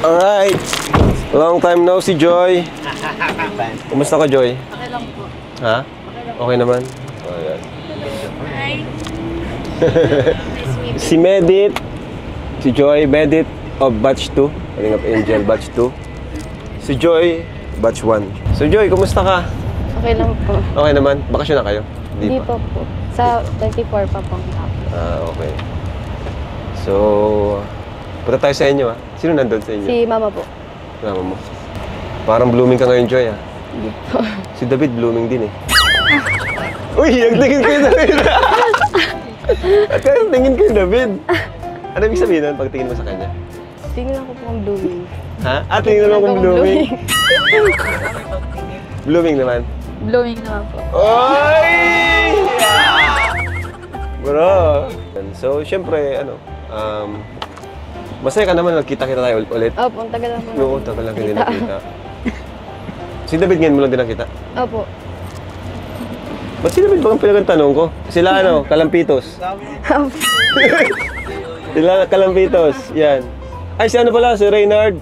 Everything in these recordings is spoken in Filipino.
Alright. Long time no si Joy. Kumusta ka, Joy? Okay lang po. Ha? Okay naman? Oh, yan. Hi. Si Medit. Si Joy, Medit of batch 2. Kaling of Angel, batch 2. Si Joy, batch 1. So Joy, kumusta ka? Okay lang po. Okay naman? Bakasyon na kayo? Hindi pa po. Sa 24 pa pong hapon. Okay. So, punta tayo sa inyo, ha? Sino nandun sa inyo? Si mama po. Mama mo. Parang blooming ka ngayon, Joy, ha? Hindi po. Si David blooming din, eh. Uy, nagtingin kayo, David! Kaya tingin kayo, David. Ano ibig sabihin nun pag tingin mo sa kanya? Tingnan ako po ang blooming. Ha? Tingin naman kung blooming. Blooming naman? Blooming naman po. Oy! Bro! So, syempre, masaya ka naman nagkita-kita tayo ulit. Opo, ang tagal lang po. Oo, tagal lang hindi nakita. Si David ngayon mo lang din nakita? Opo. Ba't si David bang pinagtanong ko? Sila Kalampitos. Sila Kalampitos, yan. Ay, si ano pala, si Reynard.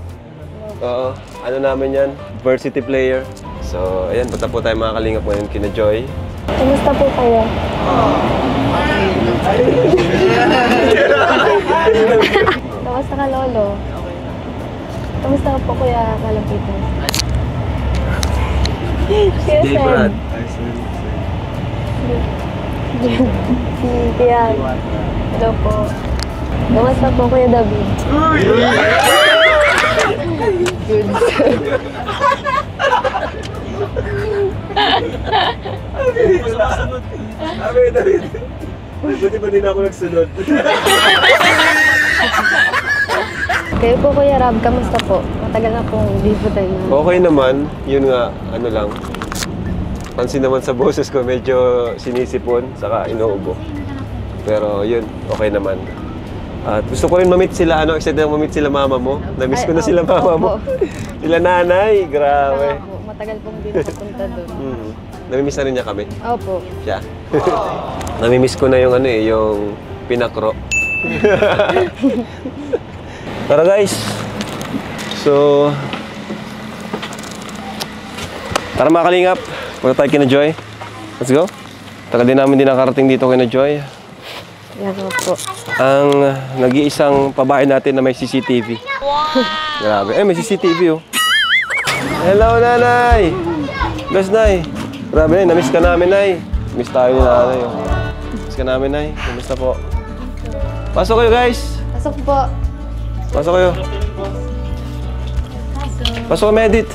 Oo, ano namin yan, varsity player. So, ayan, punta po tayo mga kalingap ngayon kina Joy. Kumusta po kayo? Kamusta ka, Lolo? Kamusta ka po, Kuya Kalapitan? Jay Brad. Si Tian. Hello po. Kamusta po, Kuya David? Good. David. Buti ba din ako nagsunod? Kayo po, Kuya Rab, kamusta po? Matagal na pong hindi po tayo na. Okay naman. Yun nga, ano lang. Pansin naman sa boses ko, medyo sinisipon, saka inuubo. Pero yun, okay naman. At gusto ko rin ma-meet sila, excited ako ma-meet sila mama mo. Na-miss ko na sila mama mo. Sila nanay, grabe. Po, matagal pong hindi nakapunta doon. Namimiss na rin niya kami. Opo. Siya. Namimiss ko na yung yung pinakro. Tara guys. So, tara mga kalingap. Punta tayo kina Joy. Let's go. Tagal din namin nakarating dito kina Joy. Yan po. Ang nag-iisang pabahay natin na may CCTV. Wow! Grabe. May CCTV oh. Hello, Nanay! Bless, Nay. Grabe, Nay. Na-miss ka namin, Nay. Miss tayo ni Nanay oh. Miss ka namin, Nay. Kumusta po? Pasok kayo, guys. Pasok po. Pasok kayo. Pasok ka, Medit.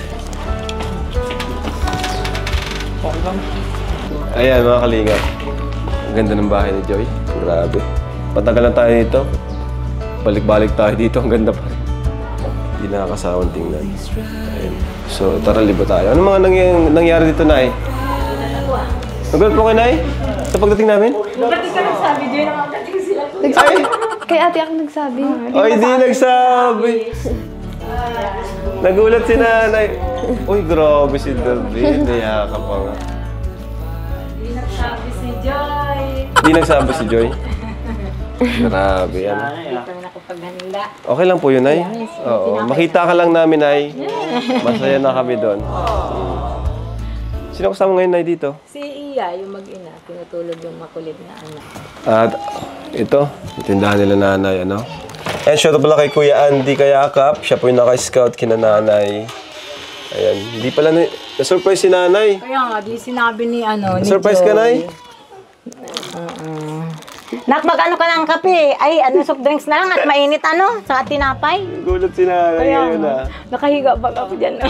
Ayan, mga kalingap. Ang ganda ng bahay ni Joy. Grabe. Patagal na tayo dito. Balik-balik tayo dito. Ang ganda pa rin. Hindi nakakasawang tingnan. Ayan. So, tara, libo tayo. Ano mga nangyari dito, Nay? Nagulat po kayo, Nay? Sa pagdating namin? Bakit ka nagsabi, Joy? Nakakating sila. Nagsabi. Kay ate ako nagsabi. Ay, di nagsabi. Nagulat si Nanay. Uy, grabe si David. Niyaka pa nga. Hindi nagsabi si Joy. Di nagsabi si Joy? Grabe yan. Hindi kami nakapaghanila. Okay lang po yun, Nay. Oo. Makita ka lang namin, Nay. Masaya na kami doon. Sino kasama ngayon, Nay, dito? Si Iya, yung mag-ina, tinutulog yung makulit na anak. At ito, tindahan nila Nanay, And shout out pala kay Kuya Andy Kayakap. Siya po yung naka-scout kina Nanay. Ayan. Hindi pala na-surprise si Nanay. Kaya nga, di sinabi ni ni Surprise ka, Nay? Nak, mag-ano ka ng kape? Ay, soft drinks na lang at mainit sa tinapay. Gulat si Nanay Kaya ngayon, nga, nakahiga ba ako dyan?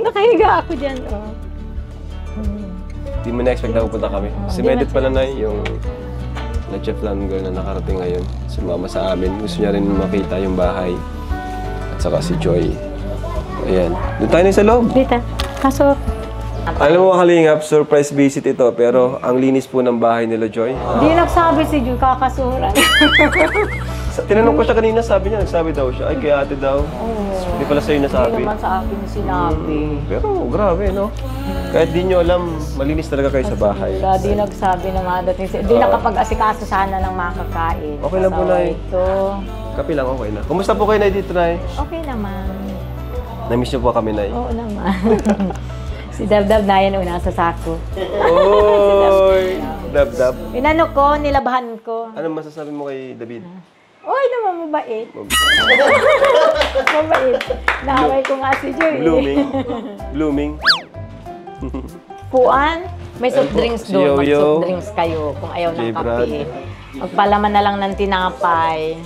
Nakahiga ako dyan, Di mo na-expect na pupunta kami. Si Medit pala, Nay, yung na-chef lang girl na nakarating ngayon. Sumama sa amin. Gusto niya rin makita yung bahay. At saka si Joy. Ayan. Doon tayo na sa loob. Dita, pasok. Alam mo, Kalingap, surprise visit ito. Pero ang linis po ng bahay nila, Joy. Di nagsabi si Joy, kakasuran. Tinanong ko siya kanina, sabi niya, nagsabi daw siya. Ay, kaya ate daw. Hindi pala sa'yo nasabi. Hindi naman sa akin sinabi. Pero grabe, no? Kahit di nyo alam, malinis talaga kayo sa bahay. Di nagsabi na madating. Di nakapag-asikaso sana ng makakain. Okay lang po, Nay. Ito. Kape lang, okay na. Kumusta po kayo, Nay, dito, Nay? Okay naman. Na-miss niyo po kami, Nay. Oo naman. Si Dabdab na yan una sa sako. Oy! Dab-dab. Inano ko, nilabahan ko. Ano masasabi mo kay David? Oy naman, mabait. Mabait. Naaway ko nga si Joy. Blooming. Blooming. Puan, may soft drinks Si doon. Yoyo. Mag-soft drinks kayo kung ayaw ng Si Brad. kape. Magpalaman na lang ng tinapay.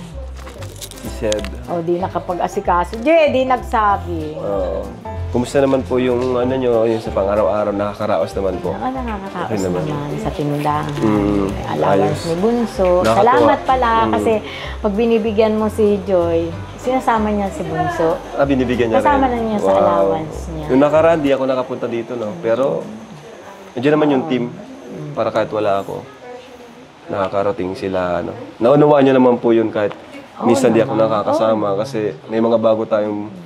Si Sed. O, di nakapag-asikaso. Joy, di nagsabi. Oo. Kumusta naman po yung ano nyo, yung sa pang-araw-araw, nakakaraos naman po? Ang nakakataos Okay naman. naman sa tindahan. Mm, Allowance ayos. ni Bunso. Nakakatuwa. Salamat pala Mm. kasi pag binibigyan mo si Joy, sinasama niya si Bunso. Ah, binibigyan niya Kasama rin? na niya sa allowance niya. Yung nakaraan, di ako nakapunta dito, no? Pero, nandiyan naman yung team. Para kahit wala ako, nakakarating sila, ano. Naunawaan niyo naman po yun kahit minsan di ako nakakasama kasi may mga bago tayong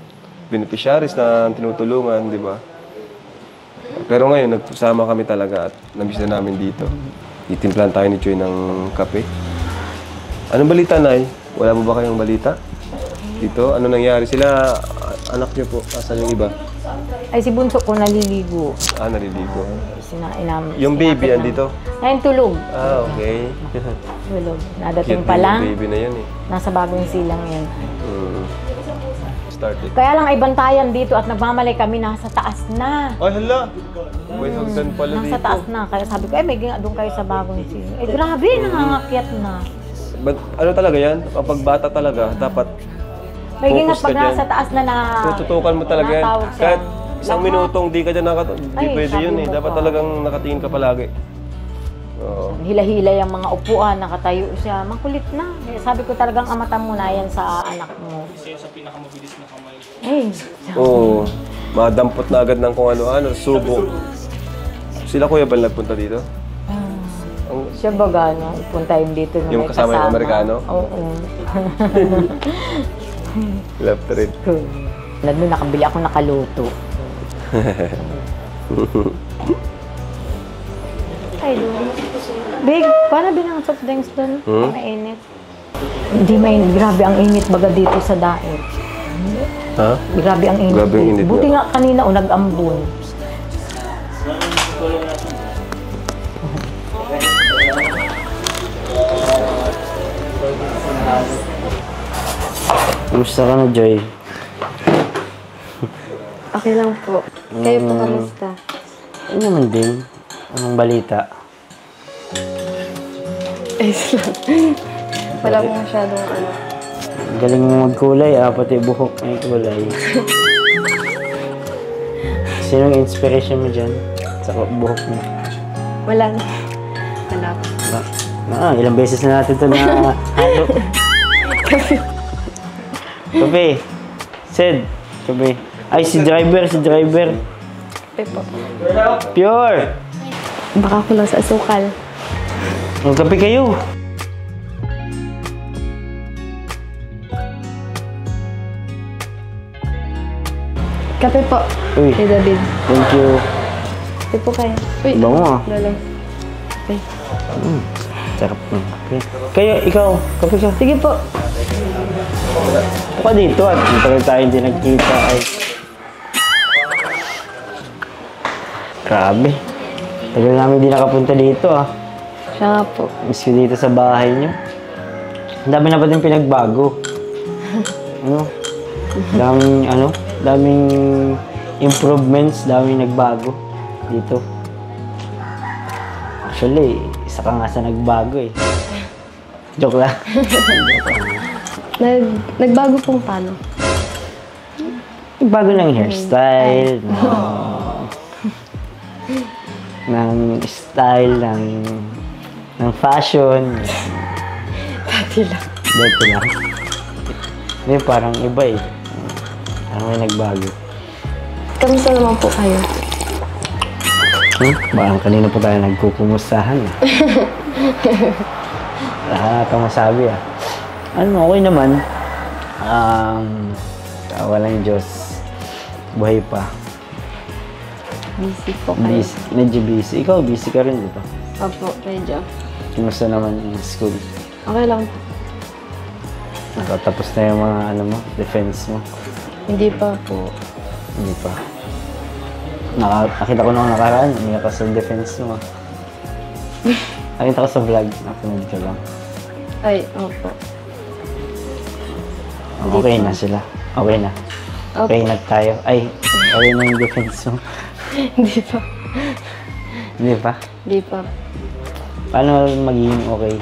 beneficiaries na tinutulungan, di ba? Pero ngayon, nagsama kami talaga at namiss na namin dito. Itimplahan tayo ni Choy ng kape. Anong balita, Nay? Wala mo ba kayong balita? Dito? Ano nangyari? Sila, anak niyo po, asan yung iba? Ay, si Bunso ko naliligo. Ah, naliligo. Sinapit Yung baby, na. andito? Ayun, tulog. Ah, okay. Tulog. Nadating Cute pa din lang. yung baby na yun eh. Nasa bagong silang yan. Started. Kaya lang ay bantayan dito at nagmamalay kami nasa taas na. Ay, hala! May hagdan pala Nasa dito. taas na. Kaya sabi ko, may doon kayo sa bagong silang. Eh, grabe, nangangakyat na. But, ano talaga yan? Kapag bata talaga, dapat May gingat focus ka pag nasa dyan. taas na tututukan mo talaga yan. natawag siya. Kahit isang Lahat. minutong di ka dyan nakatingin, di Ay, pwede sabi yun eh. mo Dapat pa. talagang nakatingin ka palagi. Oo. Hila-hila yung mga upuan, nakatayo siya. Makulit na. Eh, sabi ko talagang amatan mo na yan sa anak mo. Isa sa pinakamabilis na kamay. Eh, Oo. Madampot na agad ng kung ano-ano, subo. Sila Kuya Bal nagpunta dito? Ang siya ba gano? Punta yun dito na Yung may kasama yung Amerikano? Oo. left rin. Doon nakabili ako nakaluto. Ay, doon. Big, paano binang soft drinks doon? Mainit. Hindi mainit. Grabe ang init baga dito sa daet. Ha? Grabe ang init. Grabe ang dito. init Buti nga. nga kanina nag-ambon. Kumusta ka na, Joy? Okay lang po. Kayo po kamusta? Ano naman din? Anong balita? Ayos lang. Wala po masyadong ano. Galing mo magkulay, pati buhok may kulay. Sinong inspiration mo dyan? Sa buhok mo? Wala na. Wala po. Ilang beses na natin ito na halo. Kape. Sid. Kape. Ay, si driver. Kape po. Pure. Baka kulang sa asukal. Magkape kayo. Kape po. Uy. Kay David. Thank you. Kape po kayo. Uy, Bango ah. Lalo. Okay. Sarap ng kape. Kayo, ikaw. Kape ka. Sige po. Ako dito at matagal tayo hindi nagkita ay... Grabe. Tagal namin hindi nakapunta dito Siya nga po. Miss ko dito sa bahay niyo. Ang dami na ba din pinagbago? Daming improvements, daming nagbago dito. Actually, isa ka nga sa nagbago eh. Joke lang. Nagbago pong paano? Bago ng hairstyle, ng style, ng fashion. Dati lang. Dito lang. Hindi, parang iba eh. Parang may nagbago. Kamusta naman po kayo? Parang kanina po tayo nagkukumustahan. Wala kang masabi Ano, okay naman. Walang Diyos. Buhay pa. Busy po kayo. Medyo busy. Ikaw, busy ka rin, di ba? Opo, medyo. Kumusta naman yung school? Okay lang po. Tapos na yung mga ano mo, defense mo. Hindi pa po. Hindi pa. Nakita ko nung nakaraan, hindi ka sa defense mo. Nakita ko sa vlog, napanood ko lang. Ay, opo. Okay na sila. Okay na. Okay na tayo. Ay, okay na yung defense mo. Hindi pa. Hindi pa? Hindi pa. Paano magiging okay?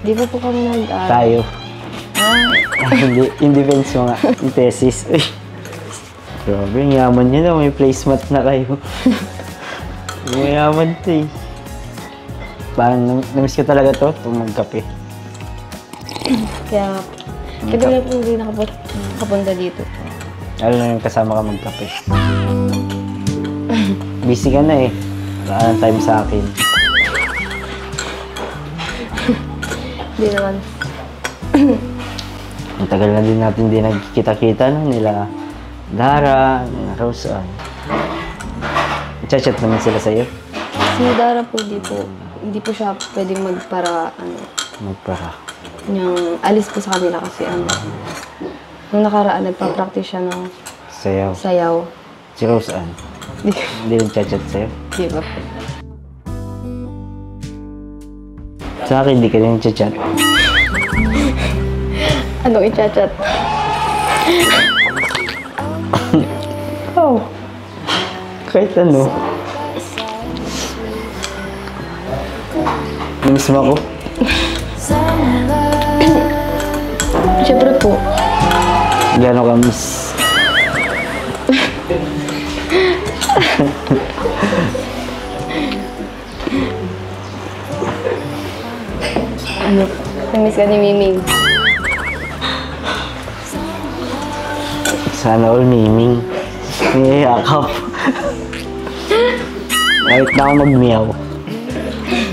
Di pa po kami nag-aaral. Tayo. Hindi, yung defense mo nga. Yung thesis. Uy. Grabe, yung yaman nyo na. May placemat na kayo. May yaman to eh. Parang namiss ko talaga to, itong magkape. Kaya, kaya na po hindi nakapunta dito. Lalo na yung kasama ka magkape. Busy ka na eh. Wala nang time sa akin. Hindi naman. Ang tagal na din natin di nagkikita-kita no? Nila Dara, nila Rosa. Chat-chat naman sila sa'yo. Si Dara po, hindi po siya pwedeng magpara, Magpara. yung alis po sa kanila kasi nung nakaraan, nagpa-practice siya ng Sayaw. sayaw. Si Rose Ann. Hindi rin chat-chat sa'yo. Di ba po? Sa akin, hindi ka rin chat-chat. Anong i-chat-chat? Oh. Kahit ano. Namiss mo ako? Siyempre po. Gano'n ka miss? Namiss ka ni Miming. Sana all miming. May yakap. Kahit na ako mag-meow.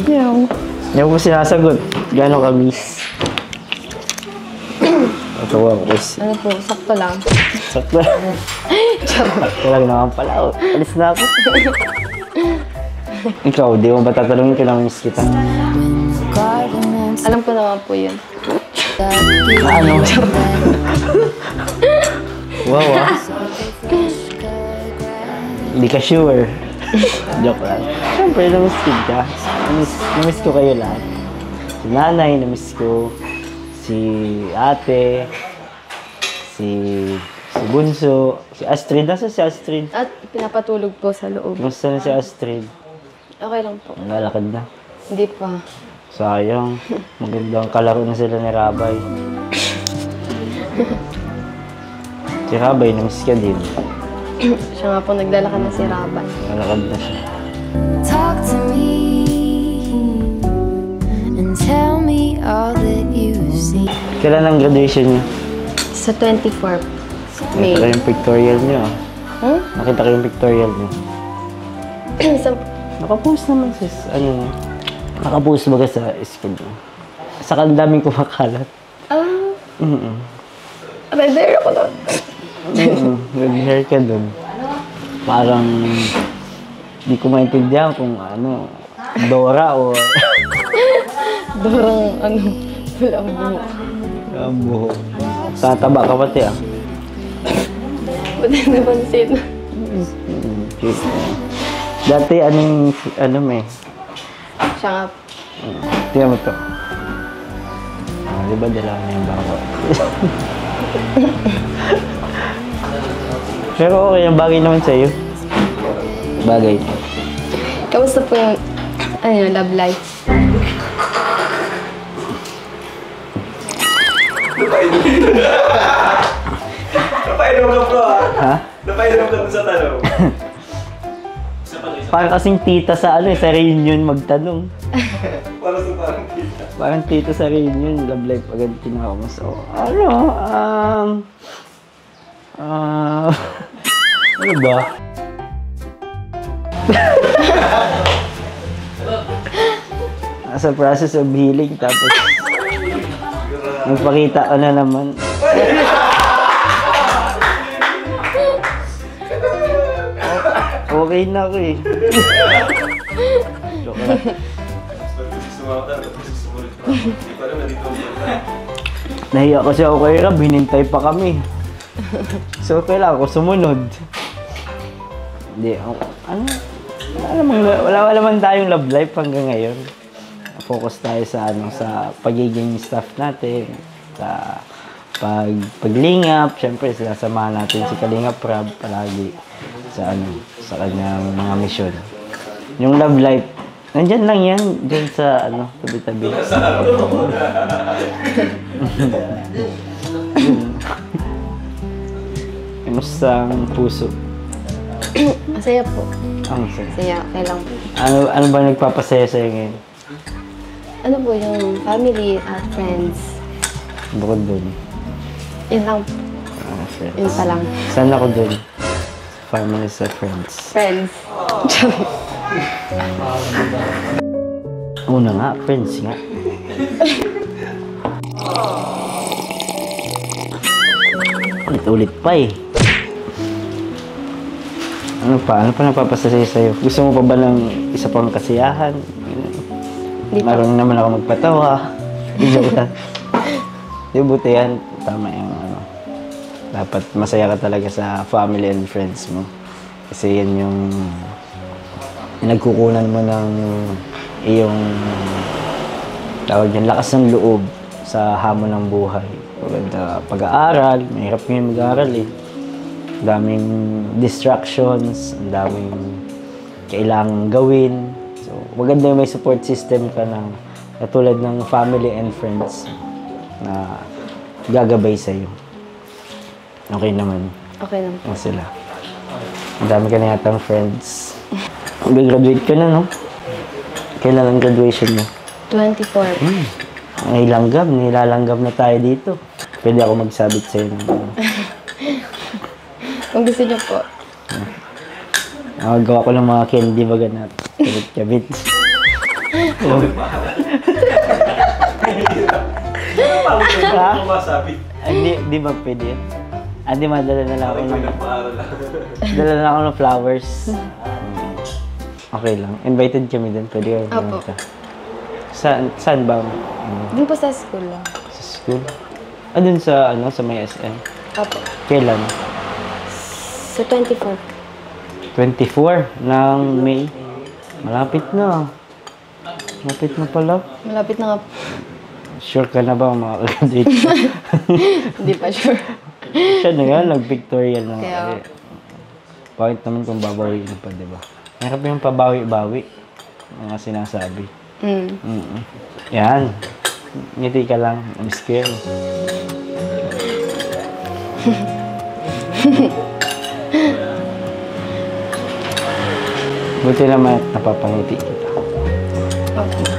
Meow. Hindi ko sinasagot. Gano'n ka miss? Ito ako kasi. Ano po, sakto lang. Sakto. Sakto lang naman pala. Alis na ako. Ikaw, di mo ba tatanungin ko na miss kita? Alam ko naman po yun. Ano? Wow ah. Hindi ka sure. Joke lang. Siyempre, namiss kita. Namiss ko kayo lahat. Si nanay, namiss ko. Si ate. Si Bunso. Si Astrid. Nasa si Astrid? At pinapatulog po sa loob. Gusto na si Astrid. Okay lang po. Lalakad na. Hindi pa. Sayang. Magandang kalaro na sila ni Rabay. Si Rabay, namiss ka din. Siya nga po, naglalakad na si Raban. Lalakad na siya. Talk to me and tell me all that you see. Kailan ang graduation niyo? Sa 24 May. Nakita ko yung pictorial niyo ah. Hmm? Nakita ko yung pictorial niyo. Sa, Nakapost naman sis. Ano? Nakapost baga sa school mo. Saka ang daming kumakalat. red hair ako doon. Red hair ka dun. Parang di ko maintindihan kung ano, Dora o Dorang, walang buhok. ang buhok. Tataba ka pati ah. Ba't hindi napansin? Cute. Dati ano may. Siya nga, Tingnan mo to. Di ba dala na yung bako? Pero okay, ang bagay naman sa'yo. Bagay. kamusta po yung, love life? Napainom ka bro ha? Ha? Napainom ka sa tanong. Parang kasing tita sa sa reunion magtanong. Para sa parang kita. Parang tita sa reunion, love life agad tinaka mo. So, ano ba? Nasa process of healing tapos magpakita ka na naman. Okay na ako eh. Joke lang. Sumunod pa. Hindi pa naman dito. Nahiya kasi ako kay Rab, hinintay pa kami. So, kailangan ko sumunod. Hindi, wala naman tayong love life hanggang ngayon. Focus tayo sa sa pagiging staff natin, sa paglingap. Siyempre, sinasamahan natin si Kalingap Rab palagi sa sa kanyang mga misyon. Yung love life, nandyan lang yan, dyan sa tabi-tabi. Kamusta ang puso? Masaya po. Ang saya. Masaya, okay lang po. Ano ba nagpapasaya sa'yo ngayon? Ano po yung family at friends? Bukod dun. Yun lang po. Friends. Yun pa lang. Saan ako dun? Family sa friends. Friends. Una nga, friends nga. Ulit-ulit pa eh. Ano pa napapasaya sa'yo? Gusto mo pa ba ng isa pang kasiyahan? Di pa. Marunong naman ako magpatawa. Joke lang. Di buti yan. Tama yung dapat masaya ka talaga sa family and friends mo. Kasi yan yung nagkukunan mo ng iyong tawag yung lakas ng loob sa hamon ng buhay. Maganda pag-aaral, mahirap ngayon mag-aaral eh. Ang daming distractions, ang daming kailangang gawin. So, maganda yung may support system ka ng katulad ng family and friends na gagabay sa'yo. Okay naman. Okay lang po. Sila. Ang dami ka na yatang friends. Mag-graduate ka na, no? Kailan ang graduation mo? 24. Nilalanggam na tayo dito. Pwede ako magsabit sa'yo ng Kung gusto niyo po. gawa ko ng mga candy baga na kabit-kabit. Di ba pwede yun? Di madala na lang ako dala na ako ng flowers. Okay lang. Invited kami din. Pwede kami Apo. pumunta. Saan ba? Dun po sa school lang. Sa school? Dun sa, sa may SM. Opo. Kailan? Sa 24. 24 ng May. Malapit na. Malapit na pala. Malapit na nga po. Sure ka na ba makakagraduate ka? Hindi pa sure. Siya na yan, nag-pictorial na. Kaya- Bakit naman kung babawiin pa, di ba? Meron pa yung pabawi-bawi. Mga sinasabi. Yan. Ngiti ka lang. Miss ko yan. Buti naman napapangiti kita. Okay.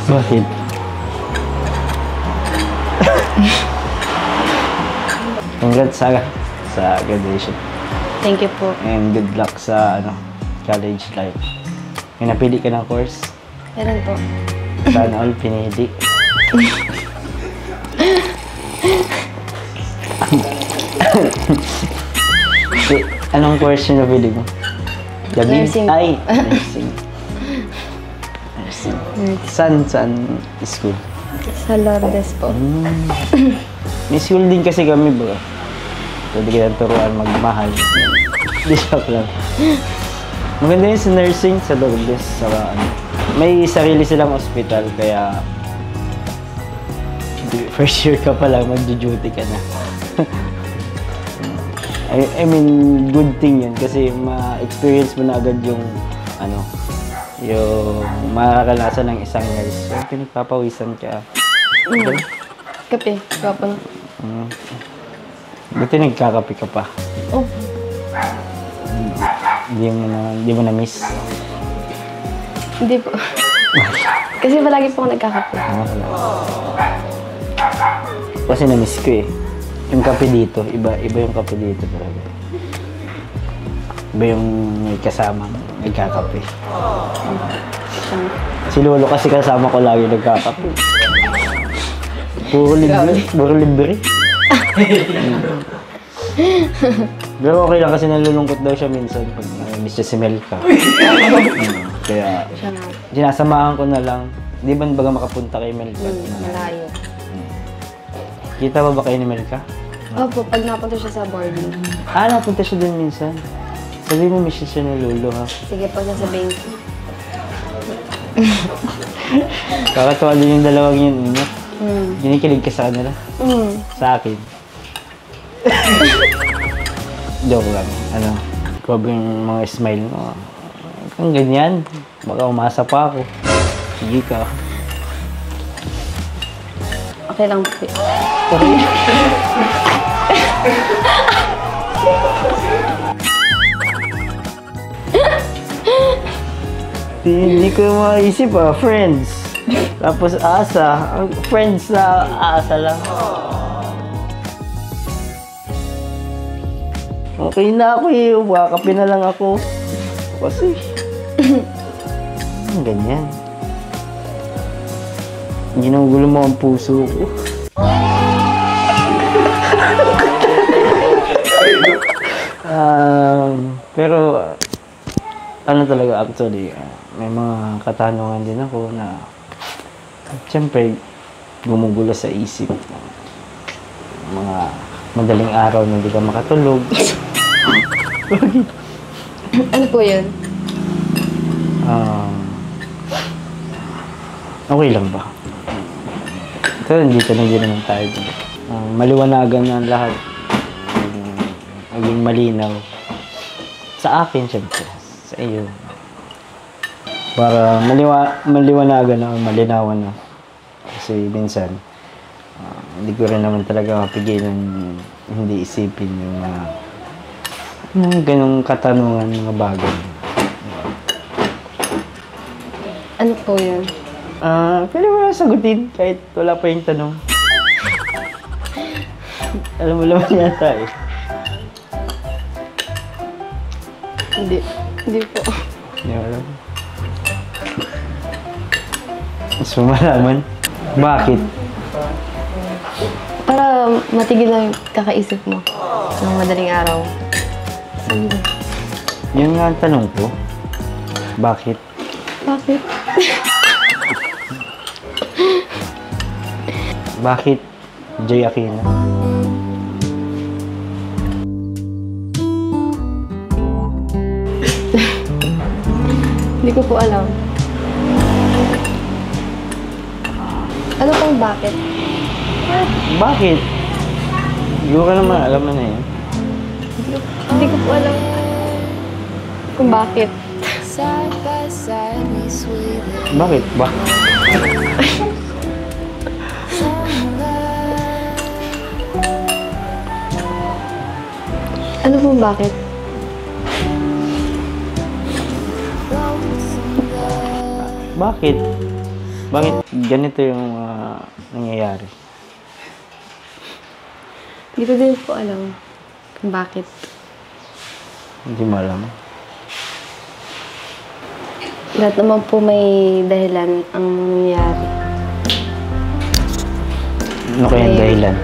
Bakit? Congrats sa graduation. Thank you po. And good luck sa college life. May napili ka ng course? Meron po. Sana all pinili. Anong course yung napili mo? Nursing. Ay, nursing. Nursing. Saan school? Sa Lourdes po. May school din kasi kami, bro. Pwede kitang turuan magmahal. Di joke lang. Maganda yun sa nursing sa Lourdes. May sarili silang hospital, kaya first year ka pa lang, mag-duty ka na. I mean, good thing yun kasi ma-experience mo na agad yung yung mararanasan ng isang nurse. So, pinagpapawisan ka. Kape. Gwapo na. Buti nagkakape ka pa. Oh. Hindi mo na-miss. Hindi po. Kasi palagi po ako nagkakape. Kasi na-miss ko eh. Yung kape dito, iba yung kape dito talaga. Iba yung may kasama nagkakape. Si Lolo kasi kasama ko lagi nagkakape. Puro libre. Pero okay lang kasi nalulungkot daw siya minsan pag miss niya si Melka. Kaya sinasamahan ko na lang. Di ba baga makapunta kay Melka? Malayo. Kita ba kayo ni Melka? Opo, pag napunta siya sa boarding. Napunta siya dun minsan. Sabi mo, miss siya ni Lolo, ha? Sige po, sasabihin ko. Kakatawa din yung dalawang yun, no? Ginikilig ka sa kanila? Sa akin. Joke lang. Grabe yung mga smile mo. Kung ganyan, baka umasa pa ako. Sige ka. Okay lang po. Okay. Hindi ko maisip friends. Tapos asa. Friends na asa lang. Okay na ako eh. Wakapi na lang ako. Kasi, ganyan. Ginugulo mo ang puso ko. Pero, talaga actually, may mga katanungan din ako na siyempre, gumugulo sa isip. Mga madaling araw na hindi ka makatulog. Bakit? Ano po yun? Okay lang ba? Pero dito na din naman tayo. Maliwanagan na ang lahat. Maging malinaw. Sa akin, syempre. Sa iyo. Para maliwanagan na, malinawan na. Kasi minsan, hindi ko rin naman talaga mapigilan hindi isipin yung ganong katanungan, mga bagay. Ano po yun? Pwede mo na sagutin kahit wala pa yung tanong. Alam mo naman yata eh. Hindi po. Hindi mo alam. Gusto mo malaman? Bakit? Para matigil lang yung kakaisip mo ng madaling araw. Yun nga ang tanong ko. Bakit? Bakit? Bakit Joy Aquino? Hindi ko po alam. Ano pong bakit? Bakit? Hindi ko ka naman alam na yun. Hindi ko po alam kung bakit. Side by side we sway there. Bakit ba? Ano pong bakit? Bakit? Bakit ganito yung nangyayari? Hindi ko din po alam kung bakit. Hindi mo alam. Lahat naman po may dahilan ang nangyayari. Ano kaya yung dahilan?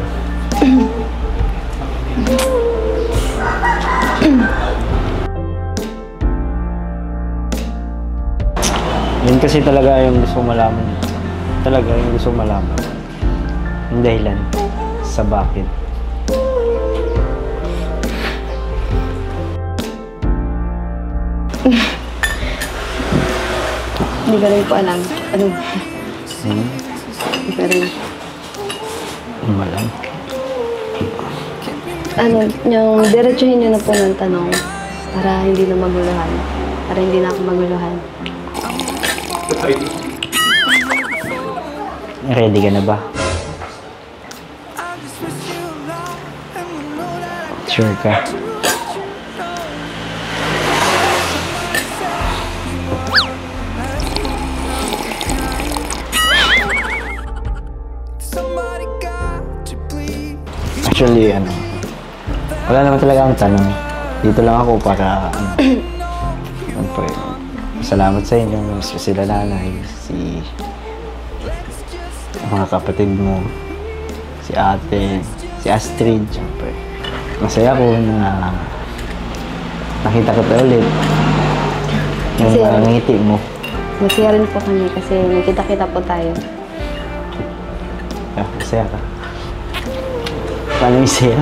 Yun kasi talaga yung gusto ko malaman. Talaga yung gusto ko malaman. Yung dahilan sa bakit. Hindi ko rin po alam. Ano? Hindi ko rin. Hindi mo alam. Ano, yung diretsuhin nyo na po ng tanong para hindi na maguluhan. Para hindi na ako maguluhan. Ready ka na ba? Sure ka? Actually, wala naman talaga ang tanong. Dito lang ako para, siyempre, salamat sa inyo, sila nanay, si mga kapatid mo, si ate, si Astrid, siyempre. Masaya ko na nakita ko ulit. Yung ngiti mo. Masaya rin po kami kasi nagkita-kita po tayo. Masaya ka. Paano masaya?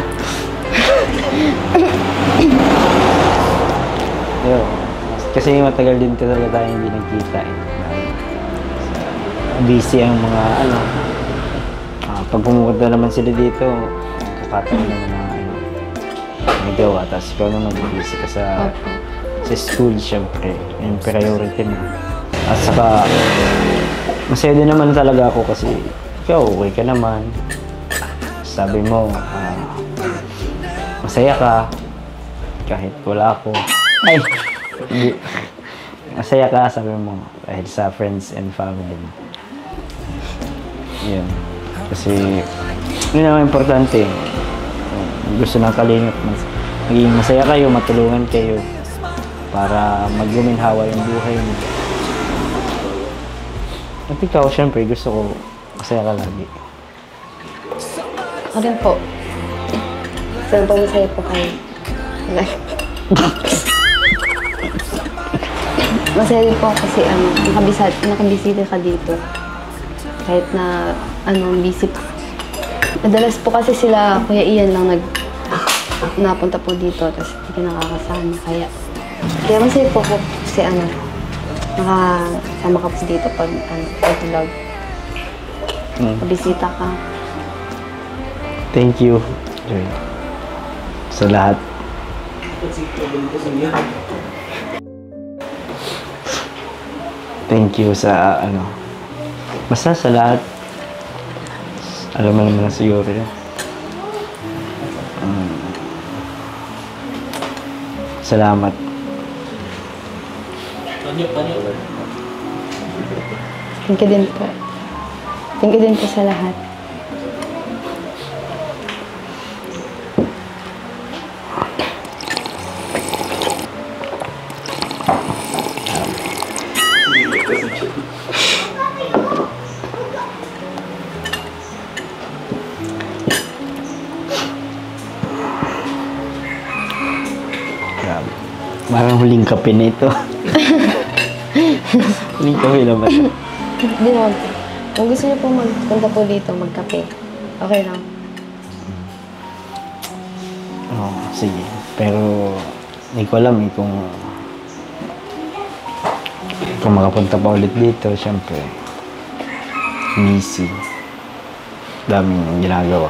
Yo, kasi matagal din talaga tayo hindi nagkita eh. Busy ang mga pag pumunta naman sila dito, kakataon naman na may gawa. Tapos ikaw naman busy ka sa school, syempre. Yung priority mo. At saka, masaya din naman talaga ako kasi ikaw, okay ka naman. Sabi mo, masaya ka kahit wala ako. Ay! Hindi. Masaya ka, sabi mo, dahil sa friends and family mo. Yun. Kasi, yun naman importante. Gusto ng kalingap, maging masaya kayo, matulungan kayo para magguminhawa yung buhay mo. At ikaw, syempre, gusto ko masaya ka lagi. Ako rin po. Saan po masaya po kayo? Masaya rin po kasi nakabisita ka dito. Kahit na busy po. Madalas po kasi sila, Kuya Ian lang napunta po dito, tapos hindi ka nakakasama. Kaya masaya po kasi nakasama ka po dito pag vlog. Bisita ka. Thank you, Joy, sa lahat. Thank you sa basta sa lahat. Alam mo naman na siguro yun. Salamat. Thank you din po. Thank you din po sa lahat. Parang huling kape na ito. Huling kape naman. Hindi naman po. Kung gusto niyo po magpunta po dito, magkape, okay lang. Sige. Pero, hindi ko alam kung makapunta pa ulit dito, syempre, busy. Daming ginagawa.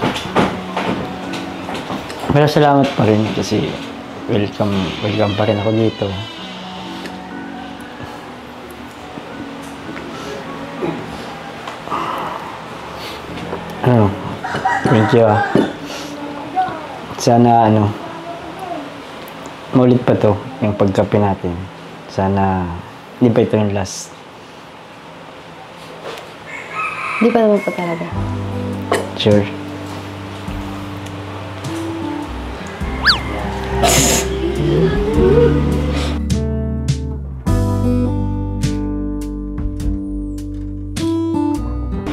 Pero salamat pa rin kasi welcome pa rin ako dito. Thank you Sana maulit pa to yung pagkape natin. Sana hindi pa ito yung last. Hindi pa naman po talaga. Sure.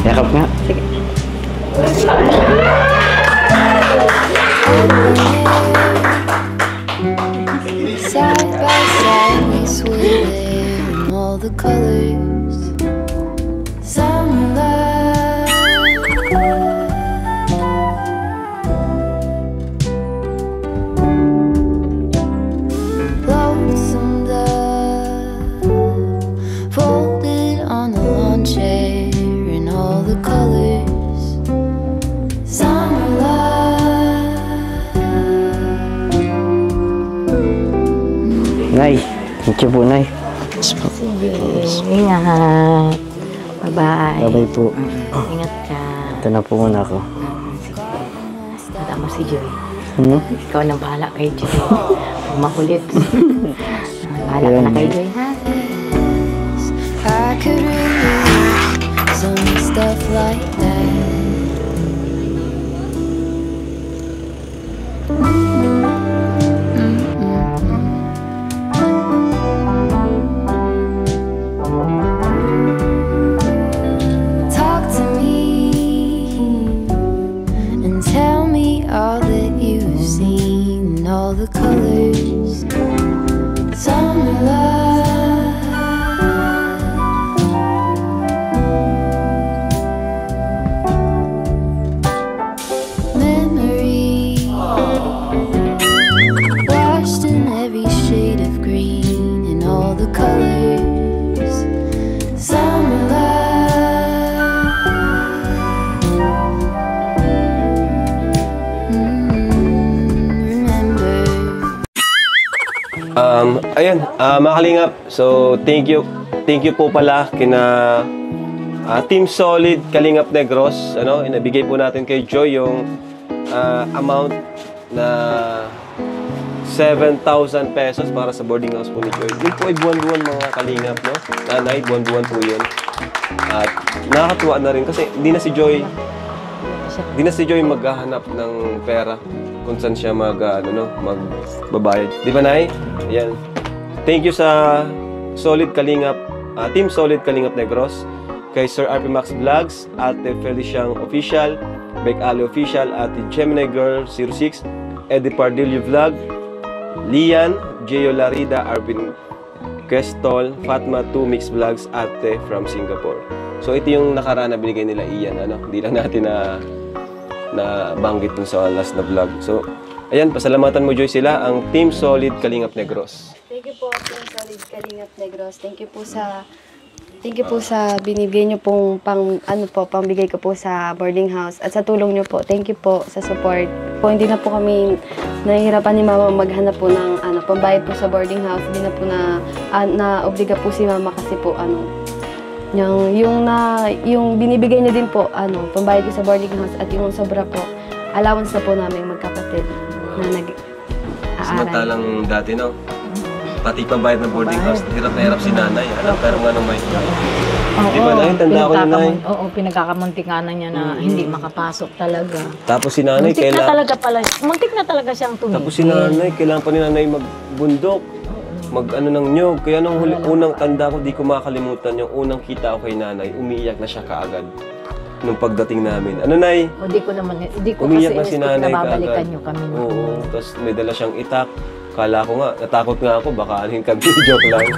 Yakap nga. Sige. Side by side we swim in all the colors. Summer love, lonesome dove, folded on the lawn chair in all the colors. Summer love. Nay, thank you po, Nay. Sige, ingat. Bye-bye. Bye-bye po. Ingat ka. Ito na po muna ako. Sige. Tata mo si Joy. Hmm? Ikaw nang bahala kay Joy. Huwag makulit. Bahala ka na kay Joy, ha? I could read some stuff like that. Talk to me and tell me all that you've seen, all the colors. Summer love. Ayun, mga kalingap. So, thank you po pala kina Team Solid Kalingap Negros. Inabigay po natin kay Joy yung amount na 7,000 pesos para sa boarding house po ni Joy. Yun po ay buwan-buwan mga kalingap, no? Nanay, buwan-buwan po yun. At nakakatuwa na rin kasi hindi na si Joy maghahanap ng pera kung saan siya magbabayad. Di ba, Nay? Ayan. Thank you sa Solid Kalingap, Team Solid Kalingap Negros, kay Sir RP Max Vlogs, Ate Feliciang Official, Bake Ali Official, Ate Gemini Girl 06, Eddie Pardillo Vlog, Lian, Gio Larida, Arvin Questol, Fatma 2 Mix Vlogs, Ate from Singapore. So ito yung nakaraan na binigay nila Ian, Hindi lang natin na banggit dun sa last na vlog. So ayan, pasalamatan mo Joy sila, ang Team Solid Kalingap Negros. Thank you po, Team Solid Kalingap Negros. Thank you po sa binibigay niyo pong pangbigay ko po sa boarding house at sa tulong niyo po. Thank you po sa support. Po, hindi na po kami nahihirapan ni Mama maghanap po ng pambayad po sa boarding house. Hindi na po na-obliga po si Mama kasi po yung binibigay niya din po pambayad ko sa boarding house at yung sobra po allowance na po namin magkapatid na nag-aaral. Samantalang dati, no? Pati pambayad ng boarding house, hirap na hirap si nanay. Pero nga may di ba, Nay? Tanda ko na, Nay. Oo, pinagkakamuntinganan niya na hindi makapasok talaga. Tapos si nanay, Muntik na talaga siyang tumigil. Tapos si nanay, kailangan pa ni nanay magbundok. Ng nyog. Kaya nung unang tanda ko, di ko makalimutan yung unang kita ko kay nanay, umiiyak na siya kaagad. Nung pagdating namin. Nay? Hindi ko Umiiyak na kasi si nanay nababalikan kaagad. niyo kami. Oo. Tapos may dala siyang itak. Kala ko nga, natakot nga ako, baka aling kami, joke lang.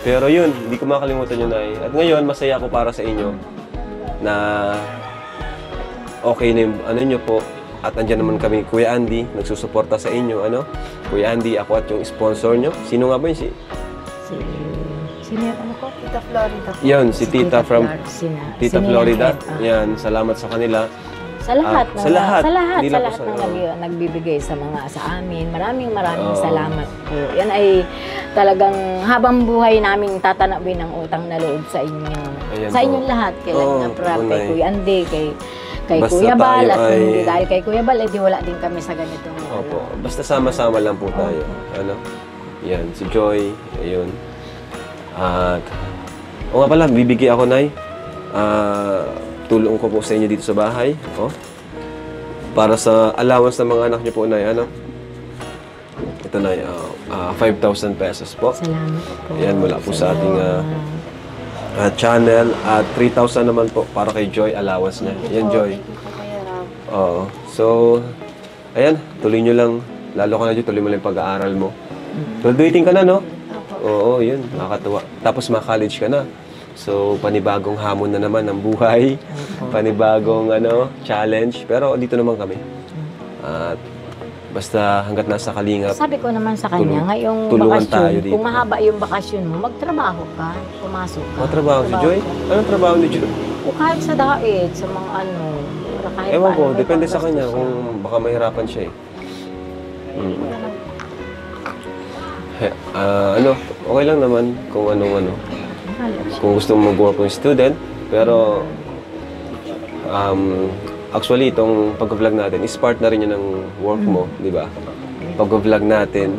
Pero yun, hindi ko makalimutan yun, Nay. At ngayon, masaya ako para sa inyo na okay na yung nyo po. At andyan naman kami, Kuya Andy, nagsusuporta sa inyo, Kuya Andy, ako at yung sponsor nyo. Sino nga ba yun? Sino yung ko? Tita Florida po. Yun, si Tita from Tita Florida. Head. Yan, salamat sa kanila. Sa lahat, sa lahat. Hindi lang po na sa- nagbibigay sa amin. Maraming salamat po. Yan ay talagang habang buhay naming tatanawin ng utang na loob sa inyo. Ayan Sa po. inyong lahat. Kay Prab, kay Nay. Kuya Andy, kay Basta Kuya Bal. tayo At ay- hindi dahil kay Kuya Bal, di wala din kami sa ganitong. Opo. Basta sama-sama lang po tayo. Yan, si Joy. Ayun. At, o nga pala, bibigay ako, Nay. Tulong ko po sa inyo dito sa bahay. Para sa allowance ng mga anak niyo po, Nay. Ito, Nay. 5,000 pesos po. Salamat po. Ayan, mula po sa ating channel. At 3,000 naman po para kay Joy, allowance niya. Yan, Joy. Thank you po, Kuya Rob. Oo. So, ayan, tuloy nyo lang. Lalo ka na dyan, tuloy mo lang yung pag-aaral mo. Graduating ka na, no? Oo, yun. Nakakatuwa. Tapos ma-college ka na. So, panibagong hamon na naman ng buhay. Panibagong challenge. Pero dito naman kami. At basta hanggat nasa Kalingap. Sabi ko naman sa kanya, ngayong tulungan tayo bakasyon, dito. kung mahaba yung bakasyon mo, magtrabaho ka, pumasok ka. Ano trabaho si Joy? Anong trabaho ni Joy? O kahit sa daet, sa mga para kahit Ewan ko, paano may depende sa kanya panggastos kung baka mahirapan siya eh. Okay lang naman kung anong kung gusto mo mag-work ng student, pero actually itong pag-vlog natin is part na rin yun ng work mo, di ba? Pag-vlog natin,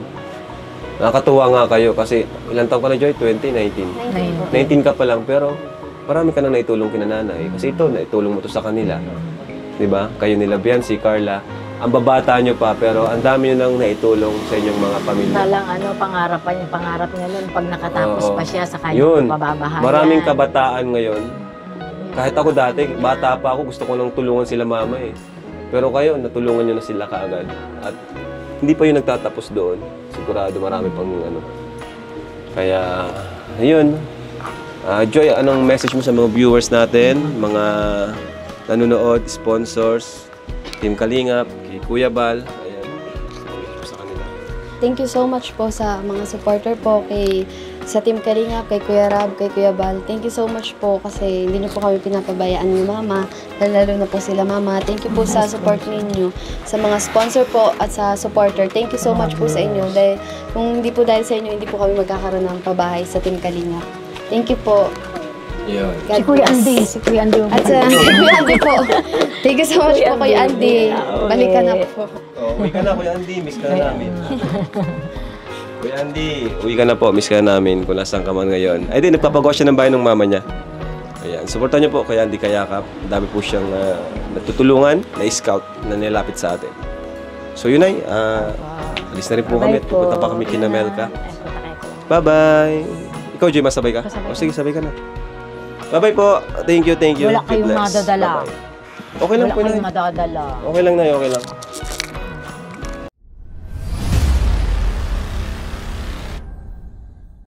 nakakatuwa nga kayo kasi ilang taon ka na, Joy? 2019? 19 ka pa lang, pero marami ka na naitulong kina nanay. Kasi ito, naitulong mo to sa kanila. Di ba? Kayo nila Bian, si Carla. Ang babata nyo pa, pero ang dami nyo nang naitulong sa inyong mga pamilya. Talang pangarap niya nun, pag nakatapos Oo. pa siya sa kanya, Yun, pababahayan. maraming kabataan ngayon. Kahit ako dati, bata pa ako, gusto ko nang tulungan sila mama eh. Pero kayo, natulungan nyo na sila kaagad. At hindi pa yun nagtatapos doon. Sigurado marami pang Kaya, ayun. Joy, anong message mo sa mga viewers natin, mga nanonood, sponsors, Team Kalingap, kay Kuya Bal, ayan, sa kanila. Thank you so much po sa mga supporter po kay sa Team Kalingap, kay Kuya Rab, kay Kuya Bal. Thank you so much po kasi hindi niyo po kami pinapabayaan ni Mama, lalo na po sila Mama. Thank you po sa support ninyo, sa mga sponsor po at sa supporter. Thank you so much po sa inyo. Dahil kung hindi po dahil sa inyo, hindi po kami magkakaroon ng pabahay sa Team Kalingap. Thank you po. Yun. Si Kuya Andy. Si Kuya Andy. At sa Kuya Andy po. Thank you so much po, Kuya Andy. Balik ka na po. Uwi ka na, Kuya Andy. Miss ka na namin. Kuya Andy, uwi ka na po. Miss ka na namin kung nasaan ka man ngayon. Ay, di, nagpapagawa siya ng bahay ng mama niya. Ayan. Supportan niyo po, Kuya Andy Kayakap. Dami po siyang natutulungan, na-scout, na nilapit sa atin. So, yun ay. Alis na rin po kami. Pupunta pa kami kina Melka. Bye-bye. Ikaw, Jay, masabay ka? O, sige, sabay ka na. Bye-bye po. Thank you, thank you. Wala God kayong bless. madadala. Bye-bye. Okay lang Wala po, kayong Nay. madadala. Okay lang, Nay. Okay lang.